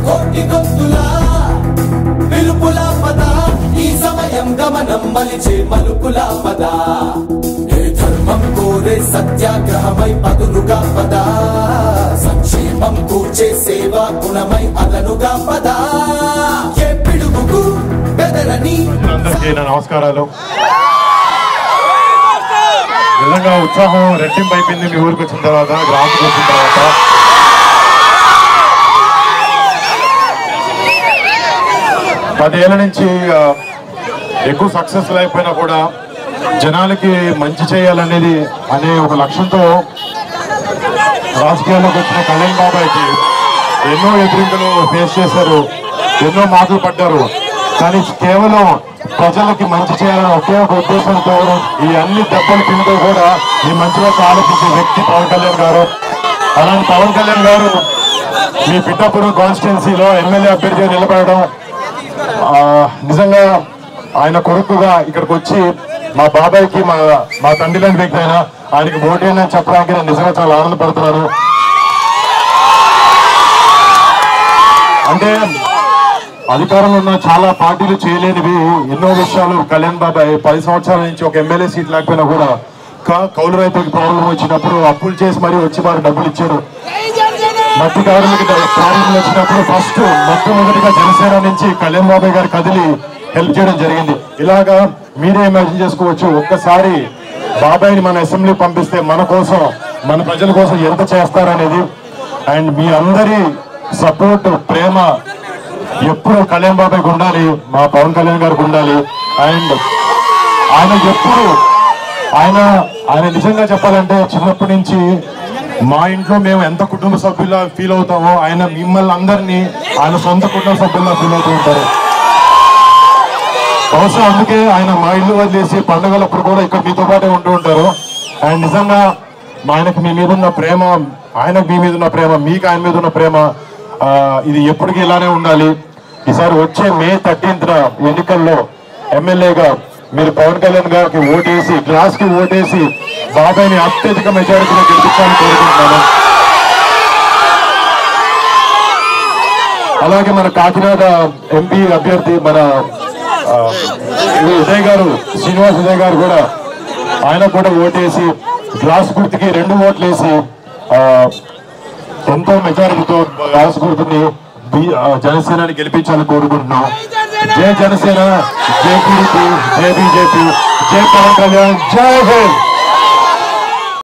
కోటి గొంతులా పిలుపుల పద ఈ సమయం గమనం మలిచే మలుపుల పద ఏ ధర్మం కోరే సత్యాగ్రహమై పదులుగా పద సంక్షేమం కూర్చే సేవా గుణమై అదనుగా పద ఏ పిడుగుకు బెదరని. అందరికీ నా నమస్కారాలు. నిజంగా ఉత్సాహం రెట్టింపు అయిపోయింది మీ ఊరికి వచ్చిన తర్వాత, గ్రామానికి వచ్చిన తర్వాత. పదేళ్ల నుంచి ఎక్కువ సక్సెస్ లేకపోయినా కూడా జనాలకి మంచి చేయాలనేది అనే ఒక లక్ష్యంతో రాజకీయాల్లోకి వచ్చిన కళ్యాణ్ బాబాయ్కి ఎన్నో ఎదురింపులు ఫేస్ చేశారు, ఎన్నో మాటలు పడ్డారు. కానీ కేవలం ప్రజలకి మంచి చేయాలని ఒకే ఒక ఉద్దేశంతో ఈ అన్ని దెబ్బలు తింటూ కూడా ఈ మంచి వైపు ఆలోచించే వ్యక్తి పవన్ కళ్యాణ్ గారు. అలాంటి పవన్ కళ్యాణ్ గారు మీ పిఠాపురం కాన్స్టిట్యున్సీలో ఎమ్మెల్యే అభ్యర్థిగా నిలబడడం, నిజంగా ఆయన కొడుకుగా ఇక్కడికి వచ్చి మా బాబాయ్కి మా తండ్రి లాంటి వ్యక్తి అయినా ఆయనకి ఓటేనని చెప్పడానికి నేను నిజంగా చాలా ఆనందపడుతున్నాను. అంటే అధికారంలో ఉన్న చాలా పార్టీలు చేయలేనివి ఎన్నో విషయాలు కళ్యాణ్ బాబాయ్ 10 సంవత్సరాల నుంచి ఒక ఎమ్మెల్యే సీట్ లేకపోయినా కూడా కౌలు రైతులకు ప్రాబ్లం వచ్చినప్పుడు అప్పులు చేసి మరీ వచ్చి వారు డబ్బులు ఇచ్చారు. మట్టి కార్మికులకి ప్రాబ్లం వచ్చినప్పుడు ఫస్ట్ మొట్టమొదటిగా జనసేన నుంచి కళ్యాణ్ బాబాయ్ గారు కదిలి హెల్ప్ చేయడం జరిగింది. ఇలాగా మీరే ఇమాజిన్ చేసుకోవచ్చు, ఒక్కసారి బాబాయ్ని మన అసెంబ్లీ పంపిస్తే మన కోసం, మన ప్రజల కోసం ఎంత చేస్తారనేది. అండ్ మీ అందరి సపోర్ట్, ప్రేమ ఎప్పుడు కళ్యాణ్ బాబాయ్కి ఉండాలి, మా పవన్ కళ్యాణ్ గారికి ఉండాలి. అండ్ ఆయన ఎప్పుడు ఆయన నిజంగా చెప్పాలంటే చిన్నప్పటి నుంచి మా ఇంట్లో మేము ఎంత కుటుంబ సభ్యులా ఫీల్ అవుతామో ఆయన మిమ్మల్ని అందరినీ ఆయన సొంత కుటుంబ సభ్యుల్లా ఫీల్ అవుతూ ఉంటారు. బహుశా అందుకే ఆయన మా ఇల్లు వదిలేసి పండుగలప్పుడు కూడా ఇక్కడ మీతో పాటే ఉంటూ ఉంటారు. అండ్ నిజంగా ఆయనకు మీ మీద ఉన్న ప్రేమ, ఆయనకు మీ మీద ఉన్న ప్రేమ, మీకు ఆయన మీద ఉన్న ప్రేమ ఇది ఎప్పటికీ ఇలానే ఉండాలి. ఈసారి వచ్చే May 13th ఎన్నికల్లో ఎమ్మెల్యేగా మీరు పవన్ కళ్యాణ్ గారికి ఓటేసి, గ్లాస్ కి ఓటేసి బాబాయ్ని అత్యధిక మెజారిటీలో గెలిపించాలని కోరుకుంటున్నాను. అలాగే మన కాకినాడ ఎంపీ అభ్యర్థి మన ఉదయ్ గారు, శ్రీనివాస్ ఉదయ్ గారు కూడా ఆయన కూడా ఓటేసి గ్లాస్ గుర్తుకి 2 ఓట్లు వేసి ఎంతో మెజారిటీతో గ్లాస్ గుర్తుని జనసేనని గెలిపించాలని కోరుకుంటున్నాం. జై జనసేన, జై టీడీపీ, జై బీజేపీ, జై పవన్ కళ్యాణ్, జై హింద్.